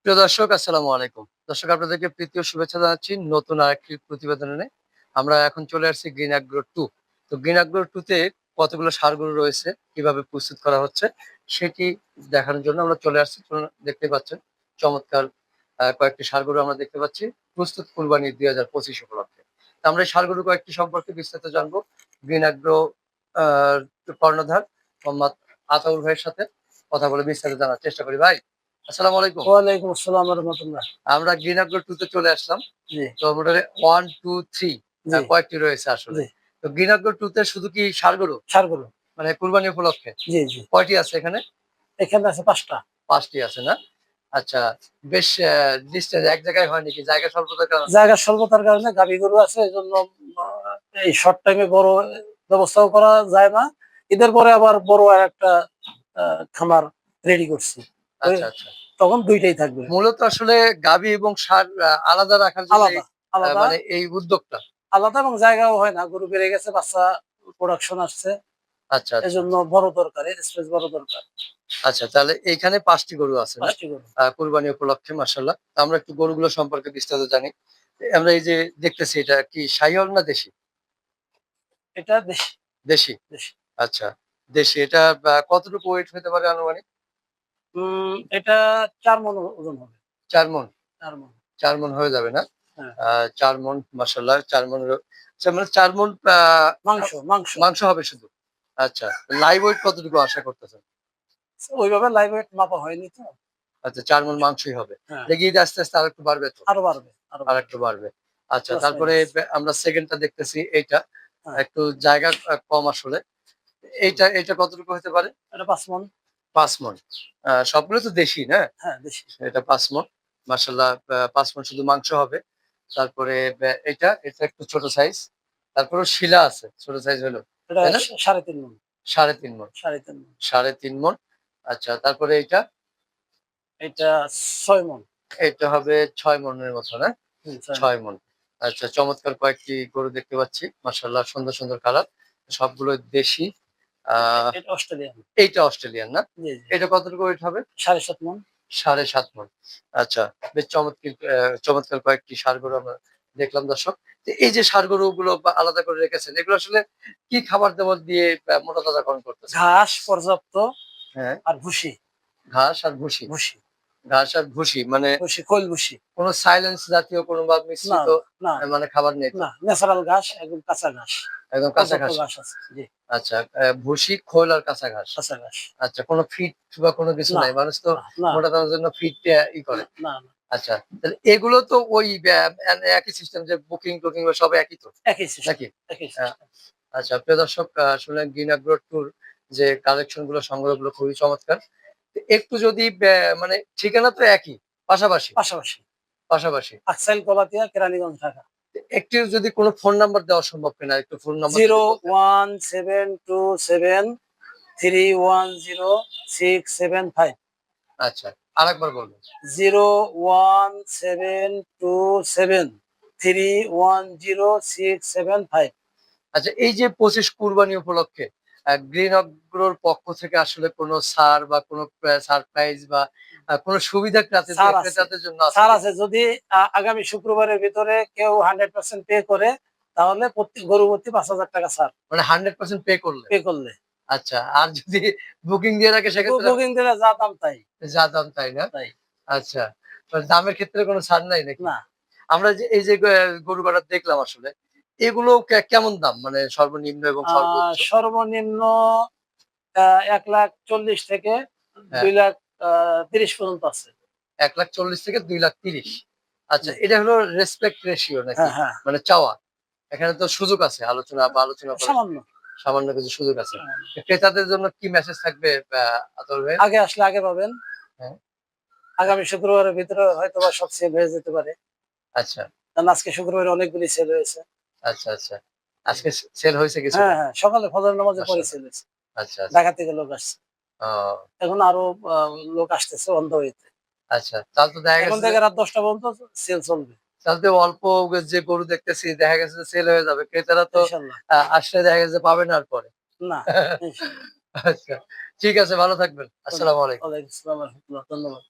প্রিয় দর্শক, আসসালামু আলাইকুম। দর্শক, আপনাদেরকে প্রীতি ও শুভেচ্ছা জানাচ্ছি নতুন আরেকটি প্রতিবেদনে। আমরা এখন চলে আসছি গ্রিন অ্যাগ্রো 2। তো গ্রিন অ্যাগ্রো 2 তে কতগুলো সার গরু রয়েছে, কিভাবে প্রস্তুত করা হচ্ছে সেটি দেখানোর জন্য আমরা চলে আসছি। চলুন, দেখতে পাচ্ছেন চমৎকার কয়েকটি সার গরু আমরা দেখতে পাচ্ছি প্রস্তুত কুরবানি ২০২৫ উপলক্ষে। তো আমরা এই সার গরু কয়েকটি সম্পর্কে বিস্তারিত জানবো গ্রিন অ্যাগ্রো আ কর্ণধার মোহাম্মদ আতাউর ভাইয়ের সাথে কথা বলে বিস্তারিত জানার চেষ্টা করি। ভাই, আসসালামু আলাইকুম। ওয়ালাইকুম আসসালাম ওয়া রাহমাতুল্লাহ। আমরা গ্রিন অ্যাগ্রো 2 তে চলে আসলাম। জি, তো মোটামুটি 1, 2, 3 জি, কয়েকটি রয়েছে আসলে। জি। তো গ্রিন অ্যাগ্রো 2 তে শুধু কি ষাড় গরু? ষাঁড় গরু। মানে কুরবানি উপলক্ষে? জি, জি। কয়টি আছে এখানে? এখানে আছে ৫ টা। ৫ টি আছে না? আচ্ছা, বেশ ডিসট্যান্স এক জায়গায় হয় নাকি? জায়গা স্বল্পতার কারণে? জায়গার স্বল্পতার কারণে গাভী গরু আছে এজন্য আ এই শর্ট টাইমে বড় ব্যবস্থাও করা যায় না। ঈদের পরে আবার বড় আরেকটা আ খামার রেডি করছি। ওই আচ্ছা, আচ্ছা। তখন ২ টাই থাকবে। মূলত আসলে গাভী এবং ষাঁড় আলাদা রাখার জন্য এই আলাদা, আলাদা, মানে এই উদ্যোগটা। আলাদা এবং জায়গাও হয় না। গরু বেড়ে গেছে, বাচ্চা প্রোডাকশন আসছে। আচ্ছা, আচ্ছা। এজন্য বড় দরকার, স্পেস বড় দরকার। আচ্ছা, তাহলে এইখানে ৫ টি গরু আছে ৫ না? টি গরু। কুরবানি উপলক্ষে মাশাআল্লাহ। তো আমরা একটু গরুগুলো সম্পর্কে বিস্তারিত জানি। আমরা এই যে দেখতেছি, এটা কি শাহিওয়াল না দেশি? এটা দেশি, দেশি। দেশি। আচ্ছা, দেশি। এটা কতটুকু ওয়েট হতে পারে আনুমানিক? এটা ৪ মণ ওজন হবে। ৪ মণ? ৪ মণ। ৪ মণ হয়ে যাবে না? হ্যাঁ। ৪ মণ মাশাআল্লাহ, ৪ মণেরও আচ্ছা, মানে ৪ মণ মাংস, মাংস। মাংস হবে শুধু। আচ্ছা, লাইভ ওয়েট কতটুকু আশা করতেছেন? ওইভাবে লাইভ ওয়েট মাপা হয়নি তো। আচ্ছা, ৪ মণ মাংসই হবে। হ্যাঁ, দেখি ঈদে আস্তে, আস্তে আরেকটু বাড়বে তো? আরো বাড়বে, আরো বাড়বে। আরেকটু বাড়বে। আচ্ছা, প্লাস তারপরে মাইনাস। আমরা 2nd টা দেখতেছি এইটা। হ্যাঁ, একটু জায়গা কম আসলে। এইটা কতটুকু হতে পারে? এটা ৫ মণ। ৫ মণ। সবগুলো তো দেশি না? হ্যাঁ, দেশি। এটা ৫ মণ। মাশাআল্লাহ, ৫ মণ শুধু মাংস হবে। তারপরে এটা একটু ছোট সাইজ। তারপরেও শিলা আছে, ছোট সাইজ হলেও। এটা তাই না? ৩.৫ মণ। ৩.৫ মণ। ৩.৫ মণ। ৩.৫ মণ। আচ্ছা, তারপরে এইটা? এটা ৬ মণ। এটা হবে ৬ মণের মতো না? ৬ মণ। ৬ মণ। আচ্ছা, চমৎকার কয়েকটি গরু দেখতে পাচ্ছি। মাশাআল্লাহ, সুন্দর, সুন্দর কালার। সবগুলোই দেশি। আ এটা অস্ট্রেলিয়ান। এইটা অস্ট্রেলিয়ান না? জি, জি। এটা কতটুকু ওয়েট হবে? ৭.৫ মণ। ৭.৫ মণ। আচ্ছা, বেশ চমৎকার কয়েকটি ষাঁড় গরু আমরা দেখলাম দর্শক। তো এই যে ষাঁড় গরুগুলো আলাদা করে রেখেছেন, এগুলো আসলে কি খাবার-দাবার দিয়ে মোটা তাজাকরণ করতেছেন? ঘাস পর্যাপ্ত হ্যাঁ, আর ভুসি, ঘাস আর ভুসি। ভুসি, ঘাস আর ভুসি মানে ভুসি, খৈল ভুসি। কোন সাইলেন্স জাতীয় কোন বা না, মিশ্রিত না, মানে খাবার নেই তো? না, ন্যাচারাল ঘাস, একদম কাঁচা ঘাস। একদম কাঁচা পর্যাপ্ত ঘাসই। ঘাস আছে। জি, আচ্ছা, ভুসি, খোল আর কাঁচা ঘাস। কাঁচা ঘাস। আচ্ছা, কোন ফিড বা কোন কিছু না, নাই। মানুষ তো না, না, মোটা তাজার জন্য ফিড করে। না, না, না। আচ্ছা, তাহলে এগুলো তো ওই একই সিস্টেম, যে বুকিং-টুকিং বা সব একই তো? একই সিস্টেম, নাকি? একই আ সিস্টেম। আচ্ছা, প্রিয় দর্শক, আসলে গ্রিন অ্যাগ্রো ট্যুর যে কালেকশন গুলো, সংগ্রহগুলো খুবই চমৎকার। তো একটু যদি মানে ঠিকানা তো একই, পাশাপাশি, পাশাপাশি। পাশাপাশি। আকসাইল, গলাতিয়া, কেরানীগঞ্জ, ঢাকা। একটু যদি কোন ফোন নাম্বার দেওয়া সম্ভব কিনা? একটু ফোন নাম্বার যদি বলতেন। 01727310675। আচ্ছা, আরেকবার বলবেন। 01727310675। আচ্ছা, এই যে ২৫ কুরবানি উপলক্ষে গ্রিন অ্যাগ্রোর পক্ষ থেকে আসলে কোন ছাড় বা কোন সারপ্রাইজ বা কোন সুবিধা ছাড় আছে। ক্রেতাদের জন্য আছে ছাড় কিনা? আছে। যদি আগামী শুক্রবারের ভিতরে কেউ 100% পে করে তাহলে প্রতি গরু প্রতি ৳৫,০০০ ছাড়। মানে 100% পে করলে? পে করলে। আচ্ছা, আর যদি বুকিং দিয়ে রাখে সেক্ষেত্রে? বুকিং দিলে যা দাম তাই। যা দাম তাই না? তাই। আচ্ছা, মানে দামের ক্ষেত্রে কোন ছাড় নাই নাকি? না। আমরা যে এই যে গরু কাটা দেখলাম আসলে, এগুলো কেমন দাম? মানে সর্বনিম্ন এবং আ সর্বোচ্চ? সর্বনিম্ন ১,৪০,০০০ থেকে হ্যাঁ, ২,৩০,০০০ পর্যন্ত আছে। ১,৪০,০০০ থেকে ২,৩০,০০০। আচ্ছা, জি। এটা হলো রেসপেক্ট রেশিও নাকি? হ্যাঁ, হ্যাঁ। মানে চাওয়া। এখানে তো সুযোগ আছে আলোচনা করার সামান্য, সামান্য কিছু সুযোগ আছে। সামান্য। ক্রেতাদের জন্য কি মেসেজ থাকবে আতর ভাই? আগে আসলে আগে পাবেন। হ্যাঁ, আগামী শুক্রবারের ভিতরে হয়তোবা সব সেল হয়ে যেতে পারে। আচ্ছা, কারণ আজকে শুক্রবারে অনেকগুলি সেল হয়েছে। আচ্ছা, আচ্ছা। আজকে সেল হয়েছে হ্যাঁ, কিছুটা? হ্যাঁ। সকালে ফজরের নামাজের পরে মাশাআল্লাহ। সেল হয়েছে। আচ্ছা, আচ্ছা। ঢাকা থেকে লোক আসছে। ও এখন আরো আ লোক আসতেছে অন দ্যা ওয়েতে। আচ্ছা। তাহলে তো দেখা এখন গেছে যে থেকে রাত ১০টা পর্যন্ত সেল চলবে। তাহলে তো অল্প যে গরু দেখতেছি দেখা গেছে যে সেল হয়ে যাবে। ক্রেতারা তো ইনশাআল্লাহ। আসলে দেখা গেছে পাবে না আর পরে। না, ইনশাআল্লাহ। আচ্ছা। ঠিক আছে, ভালো থাকবেন। আসসালামু আলাইকুম। ওয়ালাইকুম আসসালাম ওয়া রাহমাতুল্লাহ। ধন্যবাদ।